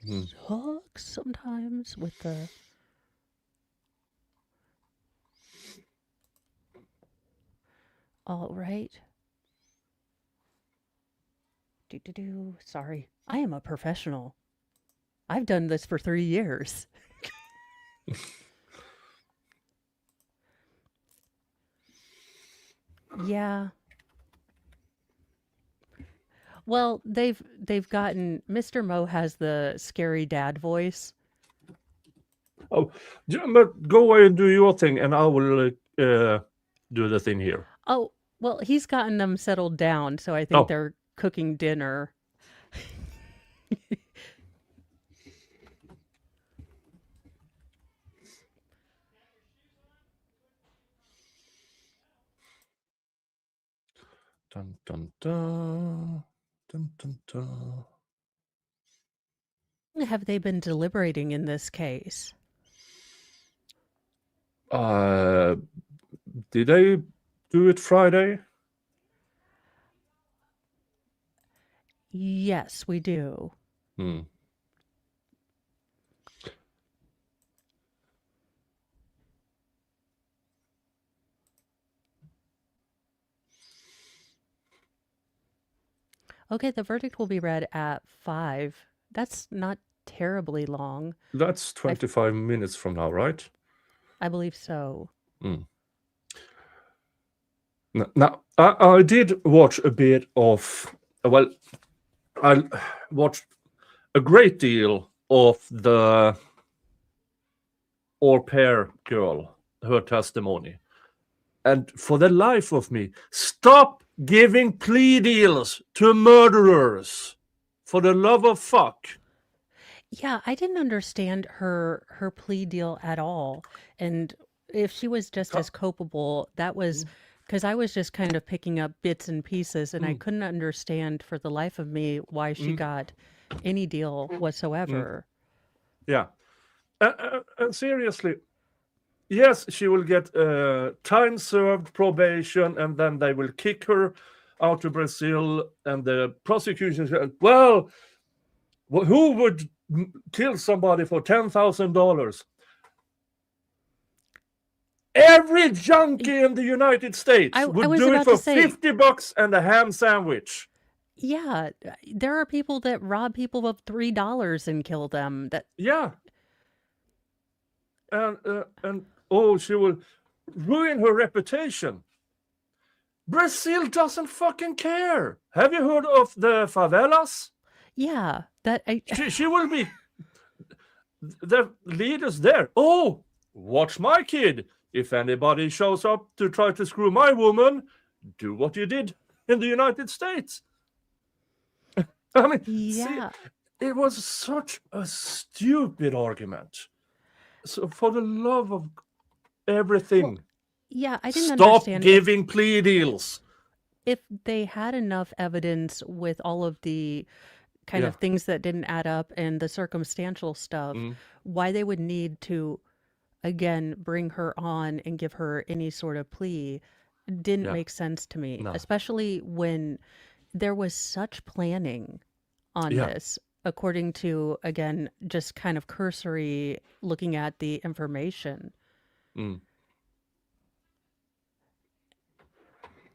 Mm. sucks sometimes with the. All right. Do do do. Sorry, I am a professional. I've done this for 3 years. Yeah. Well, they've gotten Mr. Mo has the scary dad voice. Oh, but go away and do your thing, and I will do the thing here. Oh, well, he's gotten them settled down, so I think Oh, they're cooking dinner. dun dun dun dun dun dun. Have they been deliberating in this case? Uh, did they do it Friday? Yes, we do. Hmm. Okay, the verdict will be read at 5. That's not terribly long. That's I 25 minutes from now, right? I believe so. Hmm. Now, I did watch a bit of, well, I watched a great deal of the au pair girl, her testimony. And for the life of me, stop giving plea deals to murderers. For the love of fuck. Yeah, I didn't understand her plea deal at all. And if she was just Uh, as culpable, that was because I was just kind of picking up bits and pieces and I mm, couldn't understand for the life of me why she mm, got any deal mm. whatsoever. Yeah. And seriously, yes, she will get time served probation, and then they will kick her out to Brazil. And the prosecution said, well, who would kill somebody for $10,000? Every Y- junkie in the United States I would was do it about to for say, $50 and a ham sandwich. yeah, there are people that rob people of $3 and kill them. That Yeah, and oh, she will ruin her reputation. Brazil doesn't fucking care. Have you heard of the favelas? yeah, that I She will be the leaders there. Oh, watch my kid. If anybody shows up to try to screw my woman, do what you did in the United States. I mean, see, yeah. it was such a stupid argument. So, for the love of Well, everything, yeah, I didn't stop understand giving plea deals. if they had enough evidence with all of the kind Yeah. of things that didn't add up and the circumstantial stuff, Mm, why they would need to again bring her on and give her any sort of plea didn't yeah. make sense to me, No. especially when there was such planning on Yeah. this, according to, again, just kind of cursory looking at the information. Mm.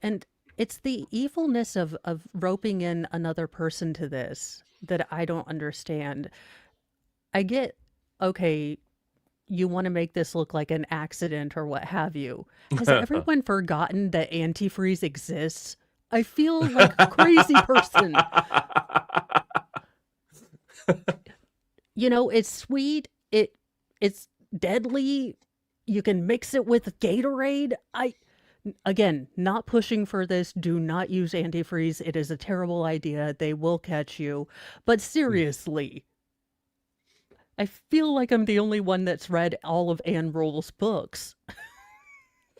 And it's the evilness of roping in another person to this that I don't understand. I get, okay, you want to make this look like an accident or what have you. Has everyone forgotten that antifreeze exists? I feel like a crazy person. You know, it's sweet. It's deadly. You can mix it with Gatorade. I again, not pushing for this. Do not use antifreeze. It is a terrible idea. They will catch you. But seriously, I feel like I'm the only one that's read all of Anne Rule's books.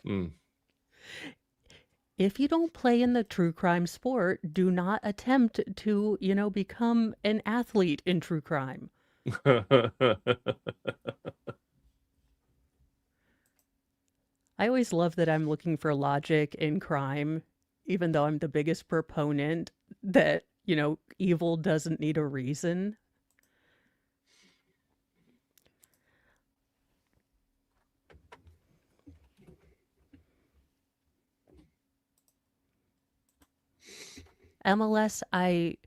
Mm. If you don't play in the true crime sport, do not attempt to, become an athlete in true crime. I always love that I'm looking for logic in crime, even though I'm the biggest proponent that, evil doesn't need a reason. MLS, I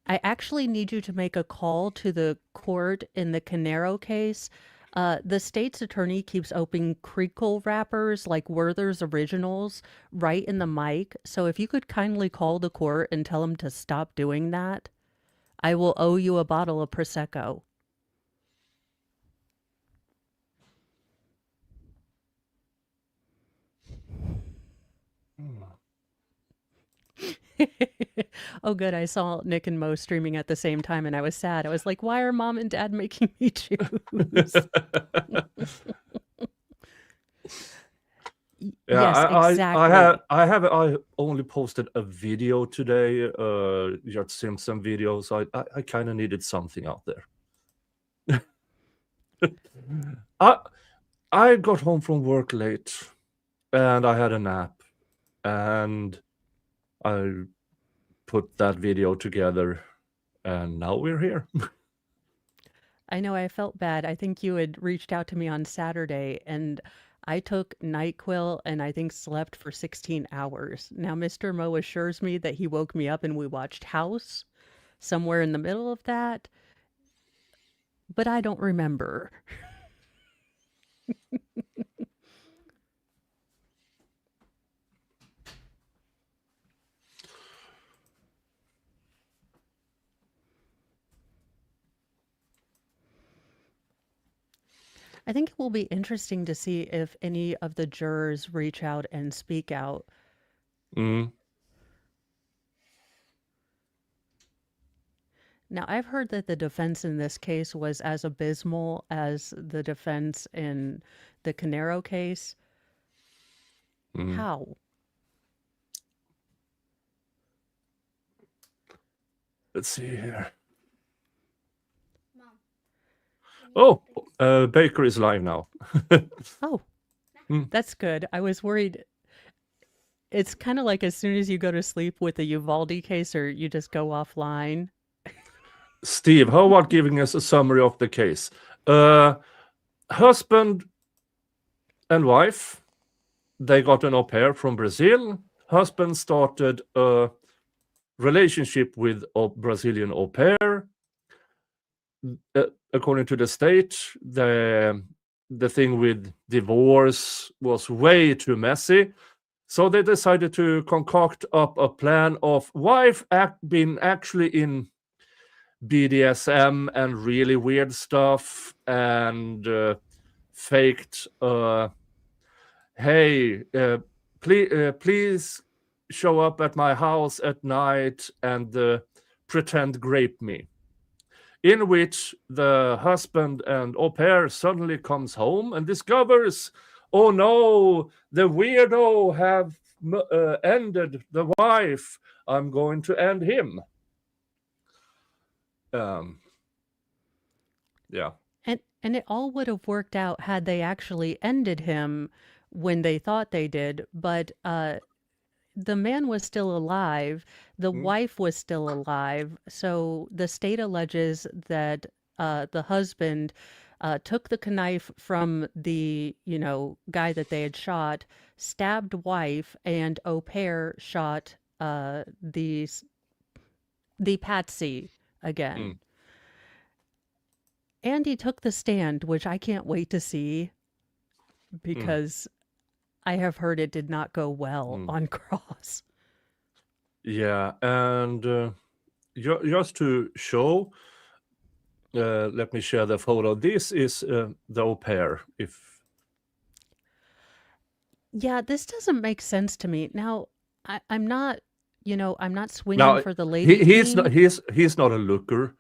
actually need you to make a call to the court in the Canero case. The state's attorney keeps opening Crinkle wrappers like Werther's Originals right in the mic. So if you could kindly call the court and tell them to stop doing that, I will owe you a bottle of Prosecco. Oh, good. I saw Nick and Mo streaming at the same time and I was sad. I was like, why are mom and dad making me choose? Yeah, Yes, exactly. I only posted a video today, Jart Simpson video, so I kind of needed something out there. I I got home from work late, and I had a nap, and I put that video together, and now we're here. I know I felt bad. I think you had reached out to me on Saturday and I took NyQuil and I think slept for 16 hours. Now, Mr. Mo assures me that he woke me up and we watched House somewhere in the middle of that, but I don't remember. I think it will be interesting to see if any of the jurors reach out and speak out. Mm, Now, I've heard that the defense in this case was as abysmal as the defense in the Canero case. mm. How? Let's see here. Oh, Baker is live now. Oh, Mm. that's good. I was worried. It's kind of like as soon as you go to sleep with the Uvalde case or you just go offline. Steve, how about giving us a summary of the case? Husband and wife, they got an au pair from Brazil. Husband started a relationship with a Brazilian au pair. According to the state, the thing with divorce was way too messy. So they decided to concoct up a plan of wife being actually in BDSM and really weird stuff and faked, hey, please show up at my house at night and pretend grape me. In which the husband and au pair suddenly comes home and discovers, oh no, the weirdo have ended the wife. I'm going to end him. Yeah. And it all would have worked out had they actually ended him when they thought they did, but the man was still alive, the Mm. wife was still alive, so the state alleges that the husband took the knife from the, guy that they had shot, stabbed wife, and au pair shot the patsy again. Mm. And he took the stand, which I can't wait to see because I have heard it did not go well on Cross. Yeah, and just to show, let me share the photo. This is the au pair. Yeah, this doesn't make sense to me. Now, I'm not, I'm not swinging Now for the lady he's team. not he's not a looker,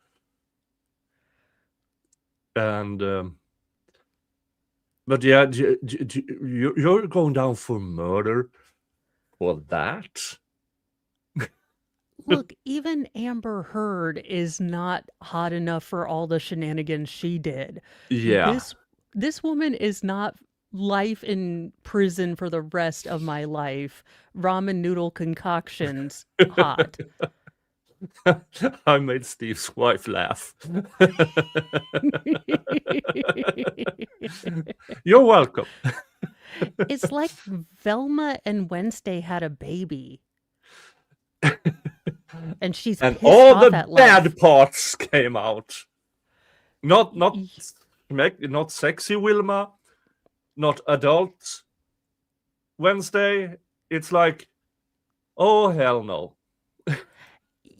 and but yeah, you're going down for murder for that. Look, even Amber Heard is not hot enough for all the shenanigans she did. Yeah. This woman is not life in prison for the rest of my life. Ramen noodle concoctions hot. I made Steve's wife laugh. You're welcome. It's like Velma and Wednesday had a baby. and she's And pissed all off the at life. bad parts came out. Not Y- not sexy Wilma, not adult Wednesday. It's like, oh hell no.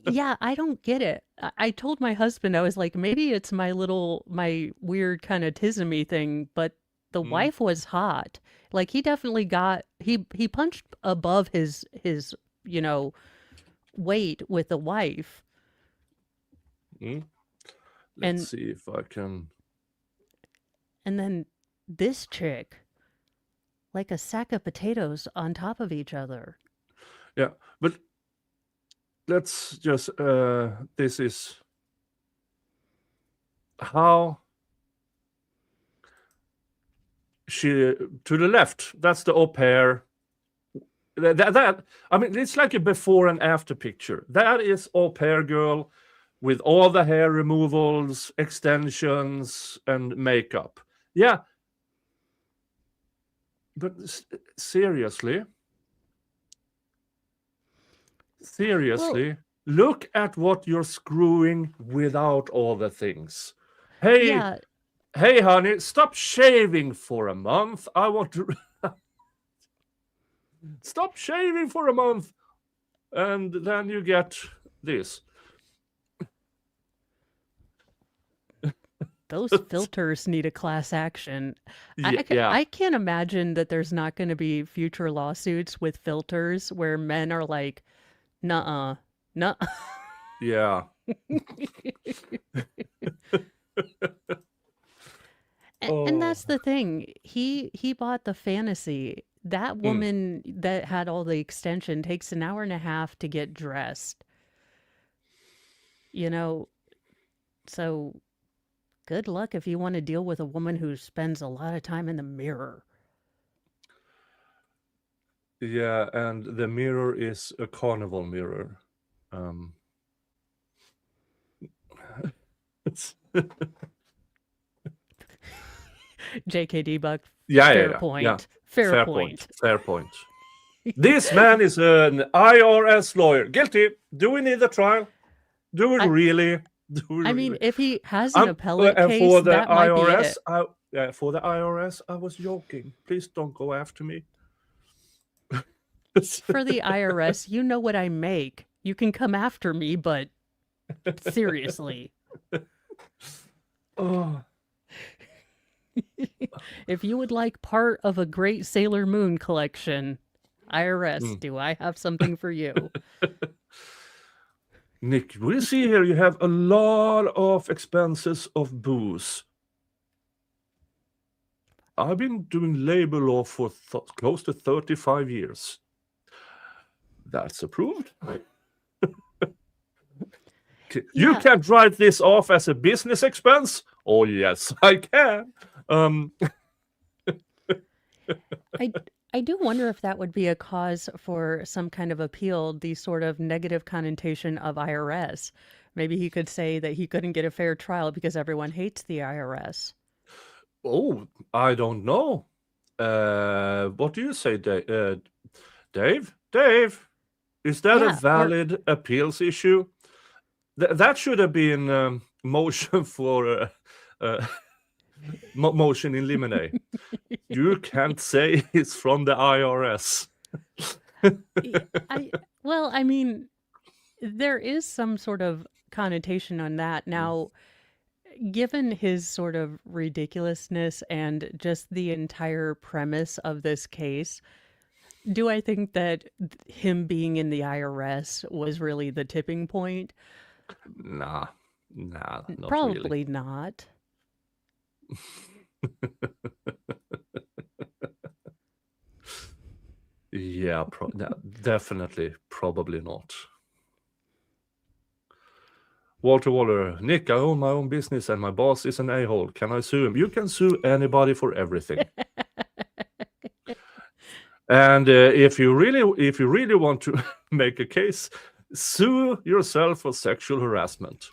Yeah, I don't get it. I told my husband, I was like, maybe it's my weird kind of tismy thing, but the Mm, wife was hot. Like he definitely he punched above his, you know, weight with the wife. mm. Let's And see if I can. and then this chick, like a sack of potatoes on top of each other. Yeah, but let's just. This is how she to the left. That's the au pair. That I mean, it's like a before and after picture. That is au pair girl with all the hair removals, extensions, and makeup. Yeah, but seriously, Well, seriously, look at what you're screwing without all the things. Hey, yeah, hey, honey, stop shaving for a month. I want to stop shaving for a month, and then you get this. those filters need a class action. Yeah, I can't imagine that there's not going to be future lawsuits with filters where men are like, nuh-uh, nuh. yeah. And Oh, that's the thing. He bought the fantasy. That mm, woman that had all the extension takes an hour and a half to get dressed. You know, so good luck if you want to deal with a woman who spends a lot of time in the mirror. yeah, and the mirror is a carnival mirror. Um, it's, JKD Buck, yeah, yeah, fair yeah, yeah. point. Fair Fair point. point. Fair point. This man is an IRS lawyer. Guilty. Do we need a trial? Do we I really? Do we I mean, really? if he has an appellate And case, for the that might be IRS, it. for the IRS, I was joking. Please don't go after me. For the IRS, you know what I make. You can come after me, but seriously. Oh, If you would like part of a great Sailor Moon collection, IRS, mm. do I have something for you? Nick, we see here you have a lot of expenses of booze. I've been doing labor law for close to 35 years. That's approved. You Yeah, can't write this off as a business expense? Oh, yes, I can. I I do wonder if that would be a cause for some kind of appeal, the sort of negative connotation of IRS. Maybe he could say that he couldn't get a fair trial because everyone hates the IRS. Oh, I don't know. What do you say, Dave? Dave, is that a Yeah, or valid appeals issue? That should have been motion for uh, motion in limine. You can't say it's from the IRS. I well, I mean, there is some sort of connotation on that. Now, given his sort of ridiculousness and just the entire premise of this case, do I think that him being in the IRS was really the tipping point? Nah, not really. Probably not. Yeah, no, definitely, probably not. Walter Waller, Nick, I own my own business and my boss is an a-hole. Can I sue him? You can sue anybody for everything. And if you really want to make a case, sue yourself for sexual harassment.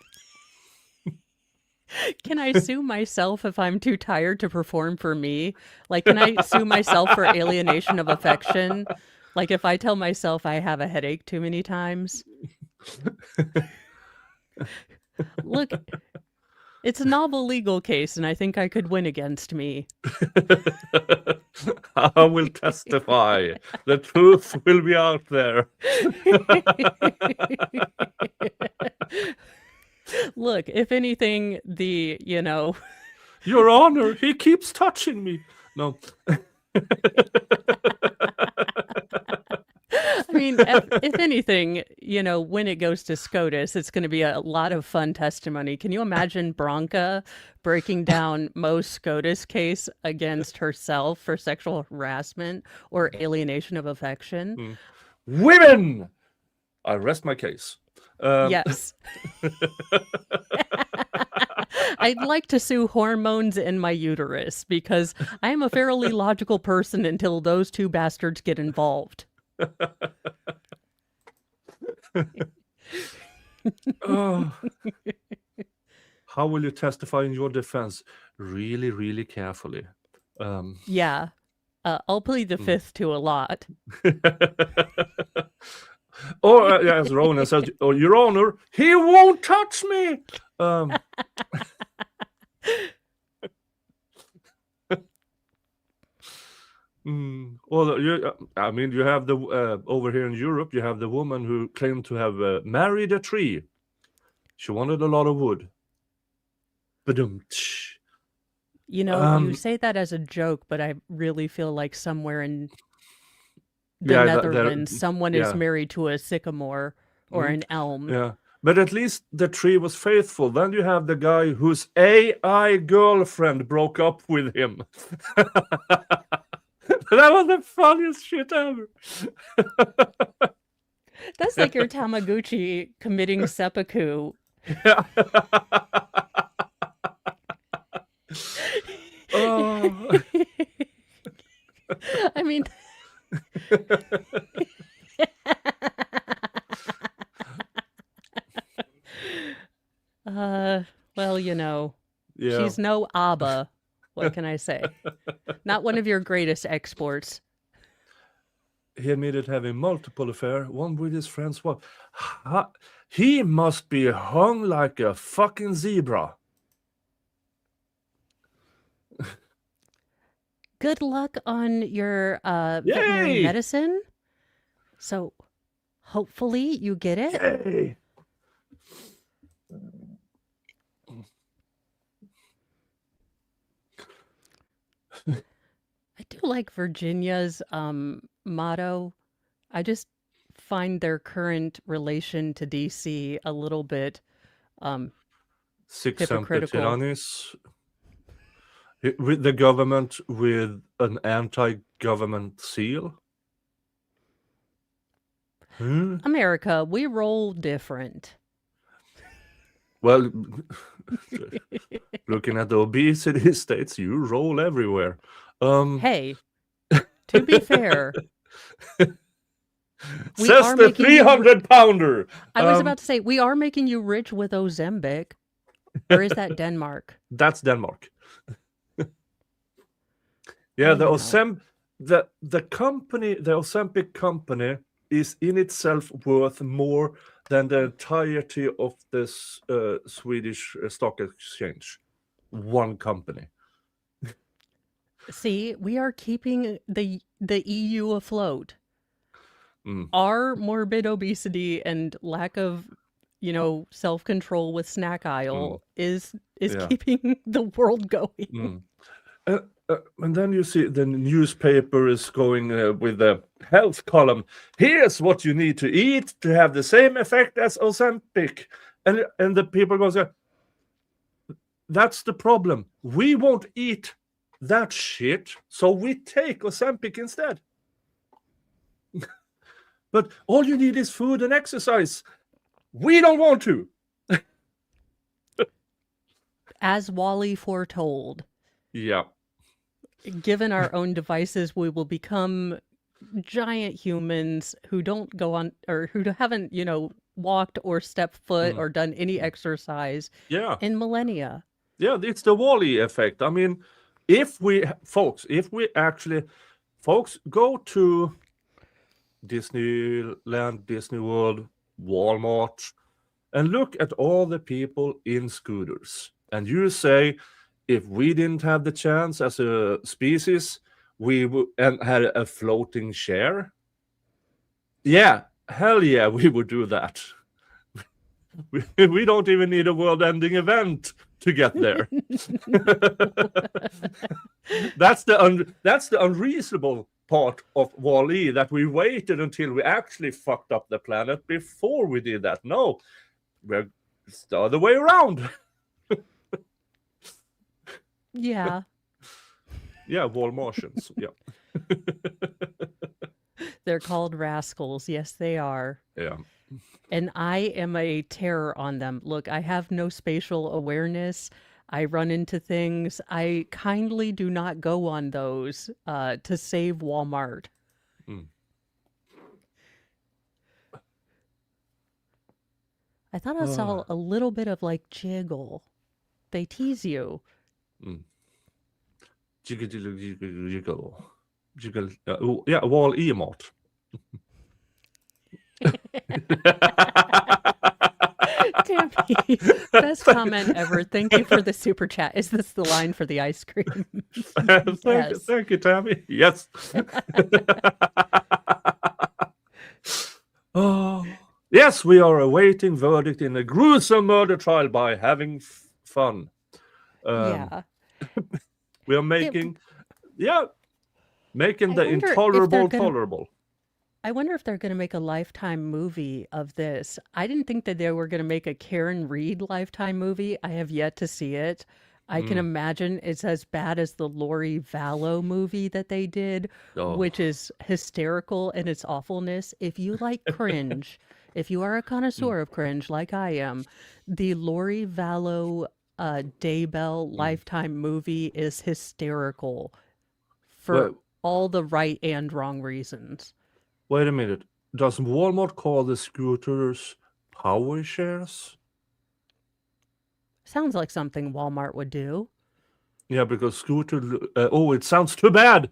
Can I sue myself if I'm too tired to perform for me? Like, can I sue myself for alienation of affection? Like, if I tell myself I have a headache too many times? Look, it's a novel legal case, and I think I could win against me. I will testify. The truth will be out there. Look, if anything, Your Honor, he keeps touching me. No. I mean, if anything, when it goes to SCOTUS, it's going to be a lot of fun testimony. Can you imagine Bronca breaking down Mo's SCOTUS case against herself for sexual harassment or alienation of affection? Women! I rest my case. Yes. I'd like to sue hormones in my uterus because I am a fairly logical person until those two bastards get involved. How will you testify in your defense? Really, really carefully. Yeah. I'll plead the fifth to a lot. Or, as Ronan says, oh, Your Honor, he won't touch me. Well, you have the over here in Europe, you have the woman who claimed to have married a tree. She wanted a lot of wood. Ba-dum-tsh. You say that as a joke, but I really feel like somewhere in the Netherlands, someone is married to a sycamore or an elm. Yeah. But at least the tree was faithful. Then you have the guy whose AI girlfriend broke up with him. That was the funniest shit ever. That's like your Tamagotchi committing seppuku. Yeah. Oh. I mean... well, she's no ABBA. What can I say? Not one of your greatest exports. He admitted having multiple affairs, one with his friend's wife. He must be hung like a fucking zebra. Good luck on your veterinary medicine. So, hopefully you get it. Yay! I do like Virginia's motto. I just find their current relation to DC a little bit hypocritical. With the government with an anti-government seal. America, we roll different. Well, looking at the obesity states, you roll everywhere. Hey, to be fair, says the 300-pounder. I was about to say, we are making you rich with Ozempic. Or is that Denmark? That's Denmark. Yeah, the company, the Ozempic company, is in itself worth more than the entirety of this Swedish stock exchange. One company. See, we are keeping the EU afloat. Our morbid obesity and lack of, self-control with snack aisle is keeping the world going. And then you see the newspaper is going with the health column. Here's what you need to eat to have the same effect as Ozempic. And the people go, that's the problem. We won't eat that shit, so we take Ozempic instead. But all you need is food and exercise. We don't want to. As Wally foretold. Yeah. Given our own devices, we will become giant humans who don't go on, or who haven't, walked or stepped foot or done any exercise in millennia. Yeah, it's the Wall-E effect. I mean, if we go to Disneyland, Disney World, Walmart, and look at all the people in scooters. And you say, if we didn't have the chance as a species, we would and had a floating share. Yeah, hell yeah, we would do that. We don't even need a world-ending event to get there. That's the unreasonable part of Wall-E, that we waited until we actually fucked up the planet before we did that. No, it's the other way around. Yeah. Yeah, Wall Martians. Yeah. They're called rascals. Yes, they are. Yeah. And I am a terror on them. Look, I have no spatial awareness. I run into things. I kindly do not go on those to save Walmart. Mm. I thought I saw a little bit of like jiggle. They tease you. Mm. Jiggle, jiggle, jiggle, jiggle. Jiggle. Yeah, Wall-E mart. Tammy, best comment ever. Thank you for the super chat. Is this the line for the ice cream? Yes. Thank you, Tammy. Yes. Oh, yes, we are awaiting verdict in a gruesome murder trial by having fun. Yeah. We are making the wonder if intolerable they're gonna- tolerable. I wonder if they're going to make a Lifetime movie of this. I didn't think that they were going to make a Karen Reed Lifetime movie. I have yet to see it. I can imagine it's as bad as the Lori Vallow movie that they did, Oh. which is hysterical in its awfulness. If you like cringe, if you are a connoisseur of cringe like I am, the Lori Vallow Daybell Lifetime movie is hysterical for Well, all the right and wrong reasons. wait a minute. Does Walmart call the scooters power shares? Sounds like something Walmart would do. Yeah, because scooter. It sounds too bad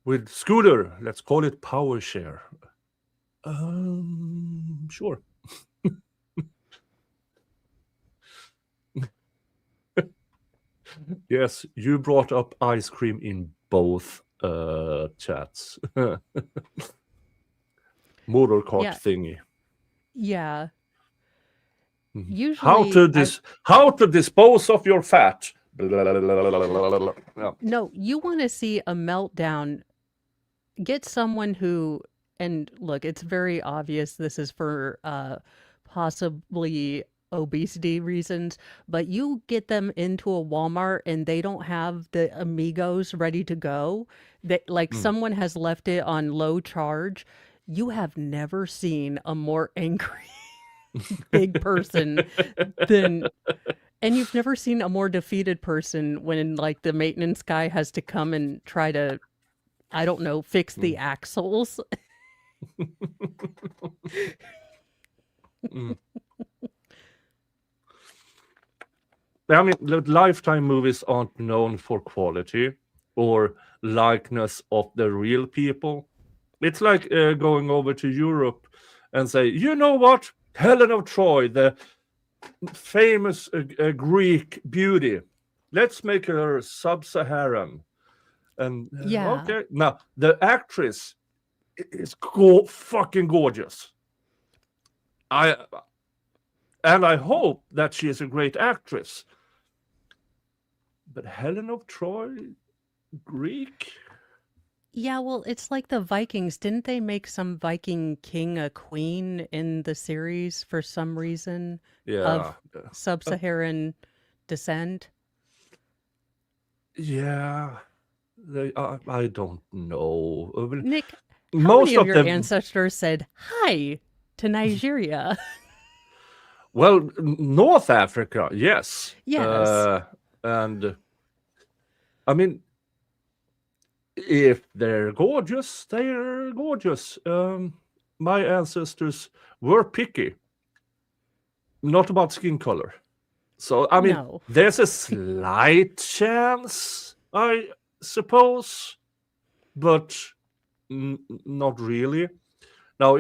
with scooter. Let's call it power share. Sure. Yes, you brought up ice cream in both chats. Motor cart Yeah. thingy. Yeah. Mhm. Usually, How to dispose of your fat? Yeah. no, you want to see a meltdown. Get someone who, and look, it's very obvious this is for possibly obesity reasons, but you get them into a Walmart and they don't have the Amigos ready to go. That like someone has left it on low charge. You have never seen a more angry big person than, and you've never seen a more defeated person when like the maintenance guy has to come and try to, I don't know, fix the axles. I mean, the Lifetime movies aren't known for quality or likeness of the real people. It's like going over to Europe and say, you know what? Helen of Troy, the famous Greek beauty. Let's make her sub-Saharan. And Yeah. okay, now the actress is fucking gorgeous. I hope that she is a great actress. But Helen of Troy, Greek? Yeah, well, it's like the Vikings. Didn't they make some Viking king a queen in the series for some reason Yeah. of sub-Saharan descent? Yeah. I don't know. Nick, how Most many of of your them. ancestors said hi to Nigeria? Well, North Africa, yes. Yes. And I mean, if they're gorgeous, they're gorgeous. My ancestors were picky, not about skin color. So, I mean, No. there's a slight chance, I suppose, but not really. Now,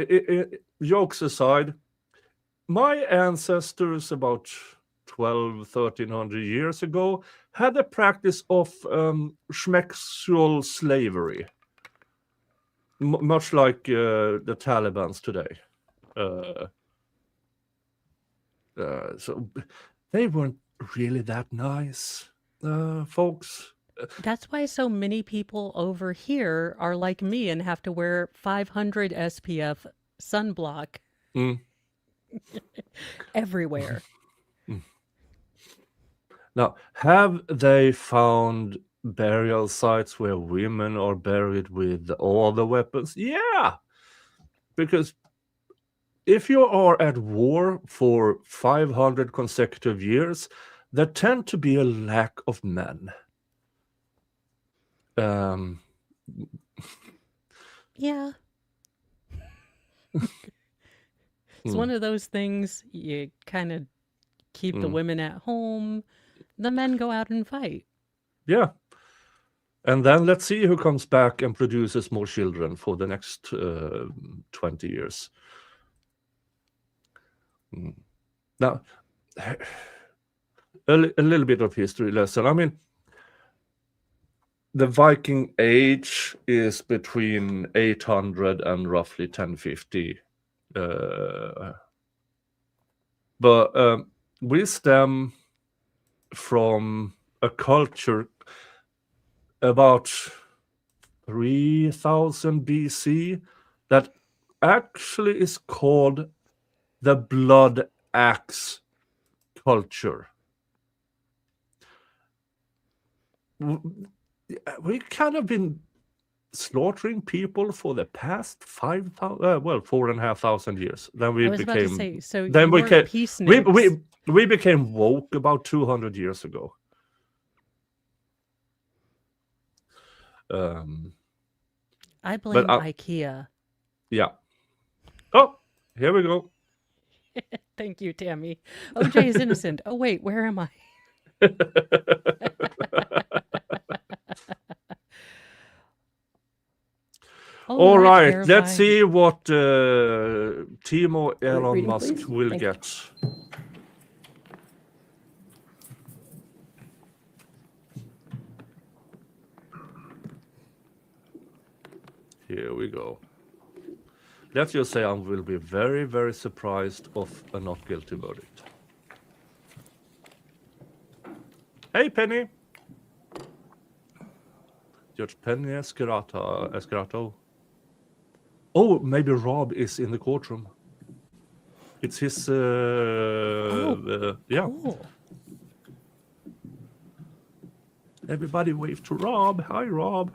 jokes aside, my ancestors about 1300 years ago had a practice of schmexual slavery, much like the Taliban's today. So they weren't really that nice, folks. That's why so many people over here are like me and have to wear 500 SPF sunblock Mm. everywhere. Now, have they found burial sites where women are buried with all the weapons? Yeah, because if you are at war for 500 consecutive years, there tend to be a lack of men. Yeah. It's one of those things you kind of keep the women at home, the men go out and fight. Yeah. And then let's see who comes back and produces more children for the next 20 years. Now, a little bit of history lesson. I mean, the Viking age is between 800 and roughly 1050. But we stem from a culture about 3000 BC that actually is called the blood axe culture. We kind of been slaughtering people for the past 4,500 years. Then we I was about to say, so then you we weren't came, peaceniks. we became woke about 200 years ago. I blame IKEA. Yeah. Oh, here we go. Thank you, Tammy. OJ is innocent. Oh, wait, where am I? All right, let's see what Timo Elon Musk please. will Thank get. Here we go. Let's just say I will be very, very surprised of a not guilty verdict. Hey, Penny. Judge Penny Escarato. Oh, maybe Rob is in the courtroom. It's his, yeah. Cool. Everybody wave to Rob. Hi, Rob.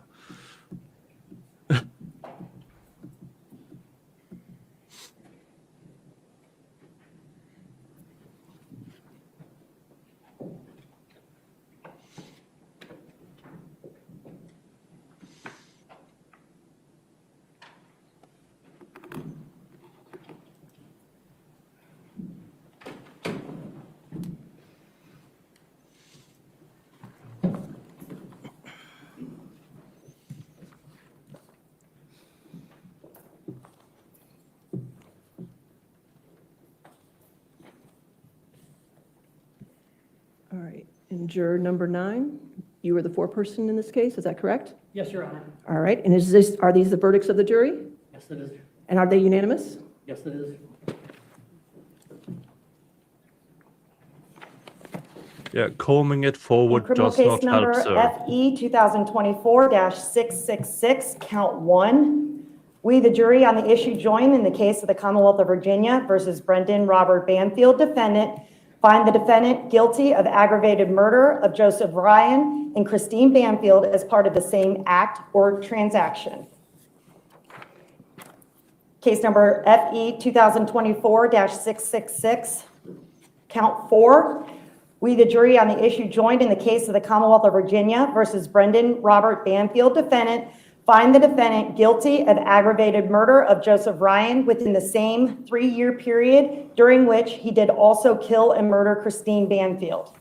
All right, and juror number 9, you were the foreperson in this case, is that correct? Yes, Your Honor. All right, and are these the verdicts of the jury? Yes, it is. And are they unanimous? Yes, it is. Yeah, combing it forward Criminal does case not help, number sir. FE 2024-666, count 1. We, the jury, on the issue join in the case of the Commonwealth of Virginia versus Brendan Robert Banfield, defendant, find the defendant guilty of aggravated murder of Joseph Ryan and Christine Banfield as part of the same act or transaction. Case number FE 2024-666, count 4. We, the jury, on the issue joined in the case of the Commonwealth of Virginia versus Brendan Robert Banfield, defendant, find the defendant guilty of aggravated murder of Joseph Ryan within the same 3-year period during which he did also kill and murder Christine Banfield.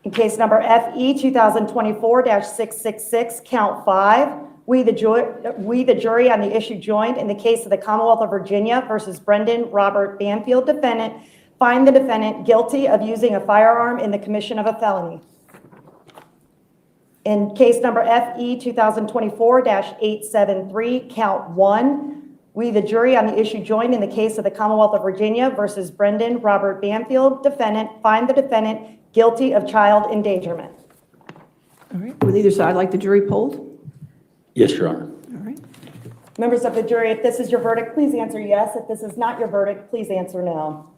In case number FE 2024-666, count 5, We, the jury on the issue joined in the case of the Commonwealth of Virginia versus Brendan Robert Banfield defendant, find the defendant guilty of using a firearm in the commission of a felony. In case number FE 2024-873, count 1, we, the jury on the issue joined in the case of the Commonwealth of Virginia versus Brendan Robert Banfield defendant, find the defendant guilty of child endangerment. All right, would either side like the jury polled? Yes, Your Honor. All right. Members of the jury, if this is your verdict, please answer yes. If this is not your verdict, please answer no.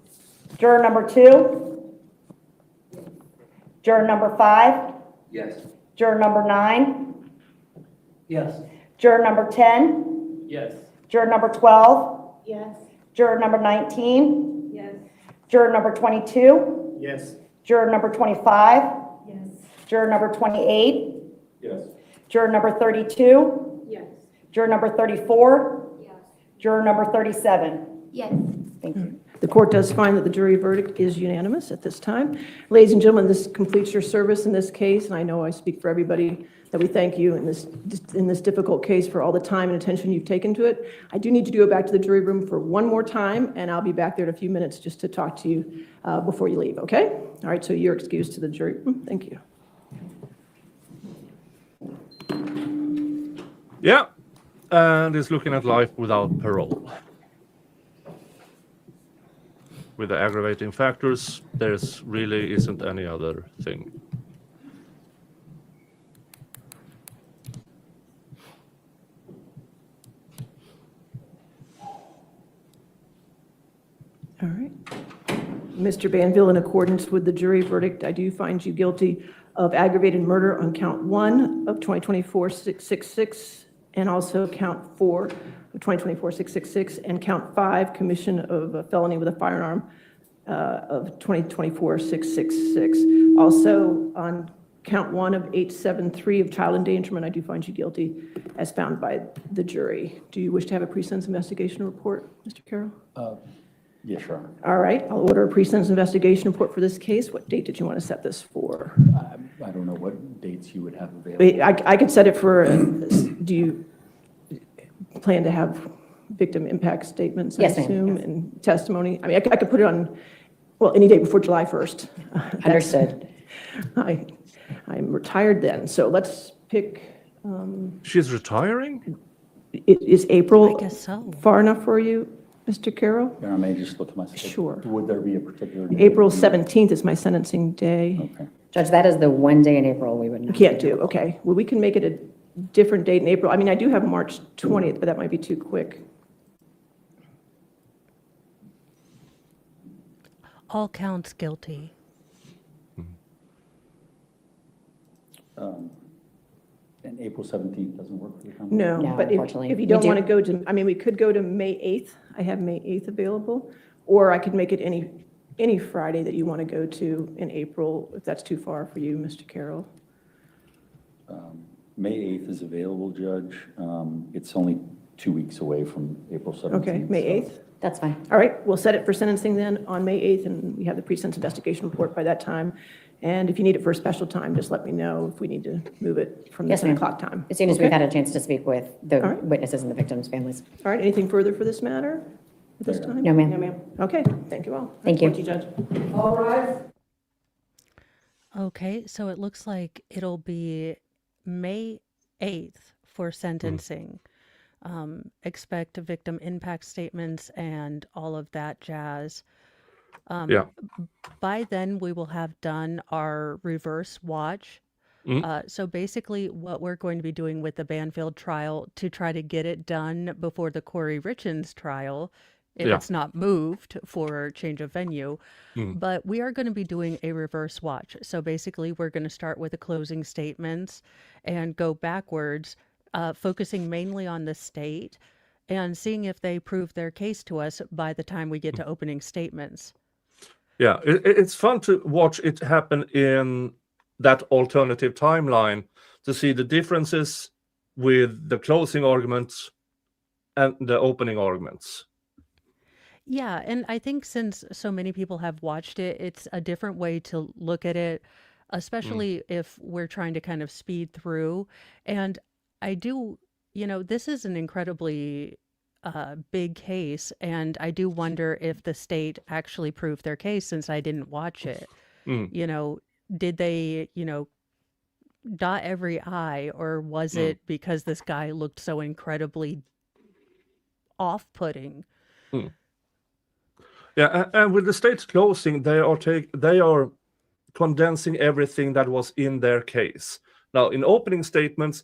Juror number 2. Juror number 5. Yes. Juror number 9. Yes. Juror number 10. Yes. Juror number 12. Yes. Juror number 19. Yes. Juror number 22. Yes. Juror number 25. Yes. Juror number 28. Yes. Juror number 32. Yes. Juror number 34. Yes. Juror number 37. Yes. Thank you. The court does find that the jury verdict is unanimous at this time. Ladies and gentlemen, this completes your service in this case, and I know I speak for everybody that we thank you in this difficult case for all the time and attention you've taken to it. I do need to go back to the jury room for one more time, and I'll be back there in a few minutes just to talk to you before you leave, okay? All right, so you're excused to the jury room. Thank you. Yeah, and is looking at life without parole. With the aggravating factors, there's really isn't any other thing. All right. Mr. Banville, in accordance with the jury verdict, I do find you guilty of aggravated murder on count 1 of 2024-666, and also count 4 of 2024-666, and count 5, commission of a felony with a firearm of 2024-666. Also, on count 1 of 873 of child endangerment, I do find you guilty as found by the jury. Do you wish to have a pre-sentence investigation report, Mr. Carroll? Yes, Your Honor. All right, I'll order a pre-sentence investigation report for this case. What date did you want to set this for? I don't know what dates you would have available. I could set it for, do you plan to have victim impact statements, I Yes, ma'am. assume, and testimony? I mean, I could put it on, well, any day before July 1st. Understood. I'm retired then, so let's pick, She's retiring? is April I guess so. far enough for you, Mr. Carroll? Your Honor, may I just look at my schedule? Sure. Would there be a particular date? April 17th is my sentencing day. Okay. Judge, that is the one day in April we would not. Can't do, okay. Well, we can make it a different date in April. I mean, I do have March 20th, but that might be too quick. All counts guilty. And April 17th doesn't work for the Commonwealth? No, No, but unfortunately. if you We don't do- want to go to, I mean, we could go to May 8th. I have May 8th available. Or I could make it any Friday that you want to go to in April, if that's too far for you, Mr. Carroll. May 8th is available, Judge. It's only 2 weeks away from April 17th. Okay, May so- 8th? That's fine. All right, we'll set it for sentencing then on May 8th, and we have the pre-sentence investigation report by that time. And if you need it for a special time, just let me know if we need to move it from the Yes, 10 ma'am. o'clock time. As soon as we've Okay? had a chance to speak with the All right. witnesses and the victims' families. All right, anything further for this matter at this time? No, ma'am. No, ma'am. Okay, thank you all. Thank you. Judge. Okay, so it looks like it'll be May 8th for sentencing. Expect victim impact statements and all of that jazz. Yeah. By then, we will have done our reverse watch. So basically, what we're going to be doing with the Banfield trial to try to get it done before the Corey Richens trial, if Yeah. it's not moved for change of venue. But we are going to be doing a reverse watch. So basically, we're going to start with the closing statements and go backwards, focusing mainly on the state and seeing if they prove their case to us by the time we get to opening statements. Yeah, it's fun to watch it happen in that alternative timeline to see the differences with the closing arguments and the opening arguments. Yeah, and I think since so many people have watched it, it's a different way to look at it, especially if we're trying to kind of speed through. And I do this is an incredibly big case, and I do wonder if the state actually proved their case since I didn't watch it. Mm, Did they, dot every I, or was mm, it because this guy looked so incredibly off-putting? mm. Yeah, and with the state's closing, they are condensing everything that was in their case. Now, in opening statements,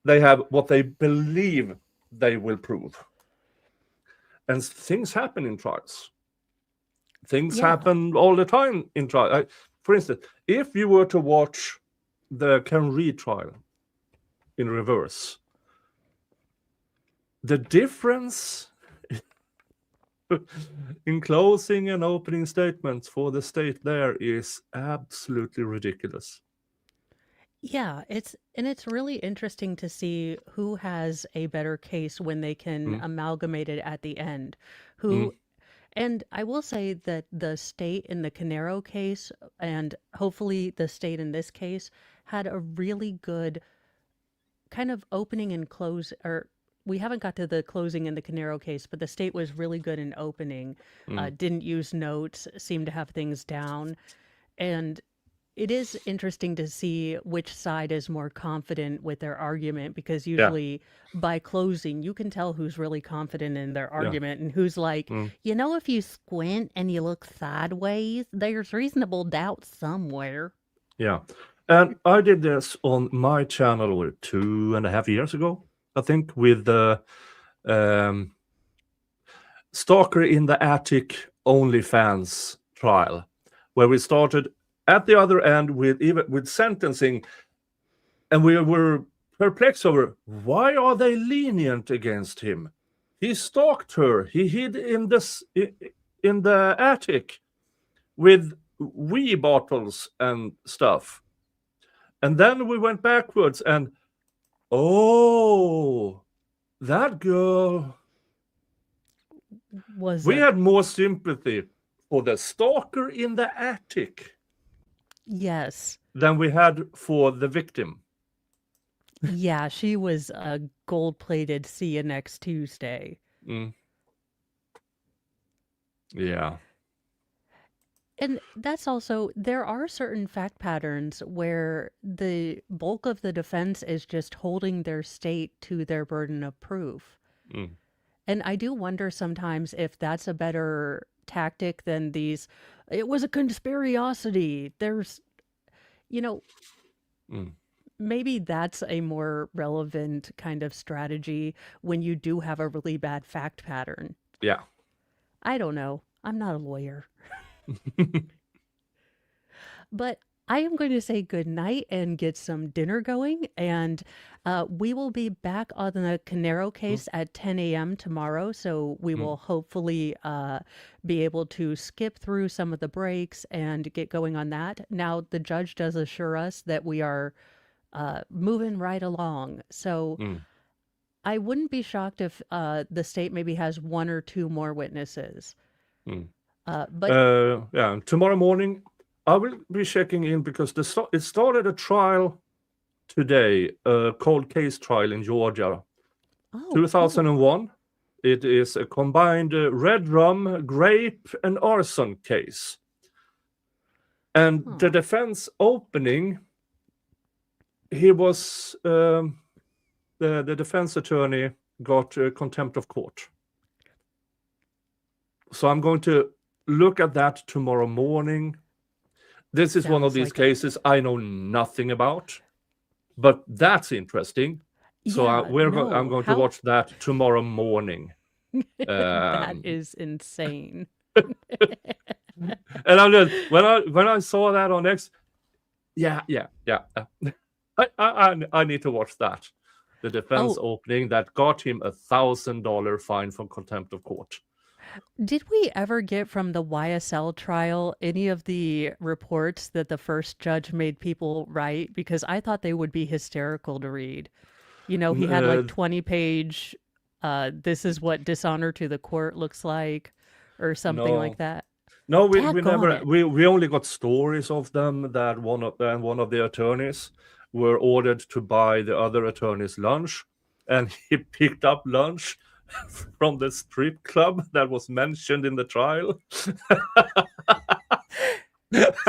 they have what they believe they will prove. And things happen in trials. Things Yeah. happen all the time in trial. For instance, if you were to watch the Karen Reed trial in reverse, the difference in closing and opening statements for the state there is absolutely ridiculous. Yeah, it's really interesting to see who has a better case when they can Mm, amalgamate it at the end. mm, Who And I will say that the state in the Canero case, and hopefully the state in this case, had a really good kind of opening and close, or we haven't got to the closing in the Canero case, but the state was really good in opening, mm. didn't use notes, seemed to have things down. And it is interesting to see which side is more confident with their argument, because Yeah, usually by closing, you can tell who's really confident in their yeah. argument and who's like, Mm, if you squint and you look sideways, there's reasonable doubt somewhere. yeah. And I did this on my channel 2.5 years ago, I think, with the um, Stalker in the Attic OnlyFans trial, where we started at the other end with sentencing, and we were perplexed over why are they lenient against him? He stalked her. He hid in the attic with wee bottles and stuff. And then we went backwards, and oh, that girl. Was We it? had more sympathy for the stalker in the attic Yes. than we had for the victim. Yeah, she was a gold-plated see you next Tuesday. Mm. Yeah. And that's also, there are certain fact patterns where the bulk of the defense is just holding their state to their burden of proof. Mm. And I do wonder sometimes if that's a better tactic than it was a conspiracy. There's, you know, Mm. maybe that's a more relevant kind of strategy when you do have a really bad fact pattern. Yeah. I don't know. I'm not a lawyer. But I am going to say good night and get some dinner going. And we will be back on the Canero case at 10 a.m. tomorrow. So we will hopefully be able to skip through some of the breaks and get going on that. Now, the judge does assure us that we are moving right along. So Mm. I wouldn't be shocked if the state maybe has one or two more witnesses. Mm. But Yeah. Tomorrow morning, I will be checking in because it started a trial today, a cold case trial in Georgia, oh, 2001. It is a combined red rum, grape, and arson case. And the Huh. defense opening, he was the defense attorney got contempt of court. So I'm going to look at that tomorrow morning. This is one of Sounds these like cases I know nothing about, but that's interesting. So Yeah, I'm no, going to watch that tomorrow morning. that Um, is insane. and I'm just, when I saw that on X, yeah. I need to watch that. The defense Oh, opening that got him $1,000 fine for contempt of court. did we ever get from the YSL trial any of the reports that the first judge made people write? Because I thought they would be hysterical to read. He had like 20-page, this is what dishonor to the court looks like, or something like No, that. no, we Daggone never it. we only got stories of them that one of the attorneys were ordered to buy the other attorney's lunch, and he picked up lunch from the strip club that was mentioned in the trial.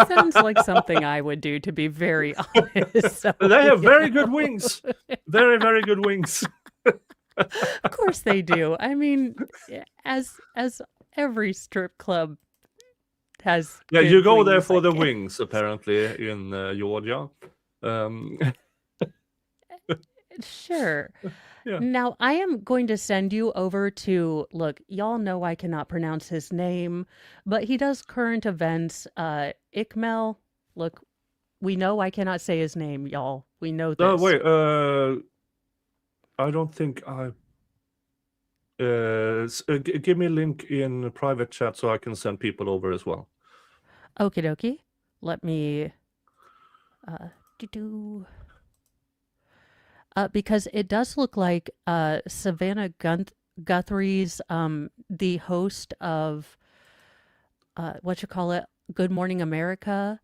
Sounds like something I would do, to be very honest. So, They have very good wings. Very, very good wings. of course they do. I mean, as every strip club has. Yeah, good you go there wings, for I the guess. wings, apparently, in Georgia. Sure. Yeah. Now, I am going to send you over to, look, y'all know I cannot pronounce his name, but he does current events. Ikmel, look, we know I cannot say his name, y'all. We know this. No, wait. I don't think I. Give me a link in private chat so I can send people over as well. Okie dokie. Let me do. Because it does look like Savannah Guthrie's the host of what you call it, Good Morning America.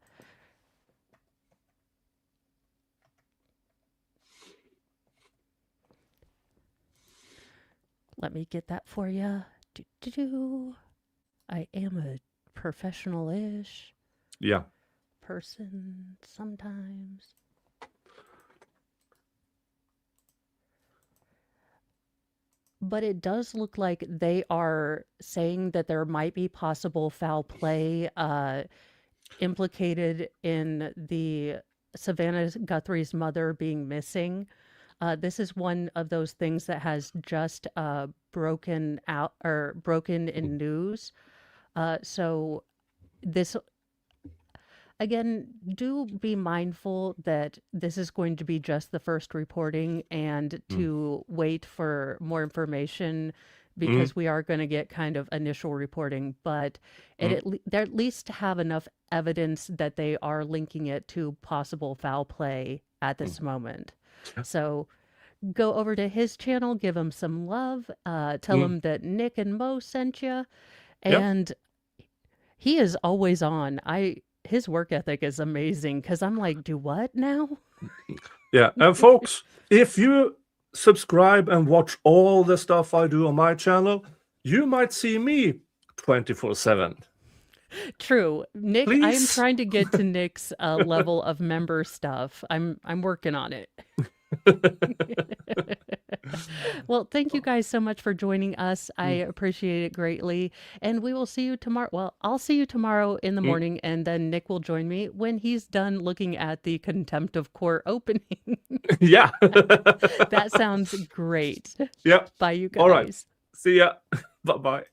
Let me get that for you. I am a professional-ish Yeah. person sometimes. But it does look like they are saying that there might be possible foul play implicated in the Savannah Guthrie's mother being missing. This is one of those things that has just broken in news. So this, again, do be mindful that this is going to be just the first reporting, and to wait for more information, because we are going to get kind of initial reporting, but they at least have enough evidence that they are linking it to possible foul play at this moment. So go over to his channel, give him some love, tell him that Nick and Mo sent you, and he is always on. His work ethic is amazing, because I'm like, do what now? Yeah. And folks, if you subscribe and watch all the stuff I do on my channel, you might see me 24/7. True. Nick, I am Please? trying to get to Nick's level of member stuff. I'm working on it. Well, thank you guys so much for joining us. I appreciate it greatly. And we will see you tomorrow. Well, I'll see you tomorrow in the morning, and then Nick will join me when he's done looking at the contempt of court opening. Yeah. That sounds great. Yeah. Bye, you guys. All right. See ya. Bye-bye.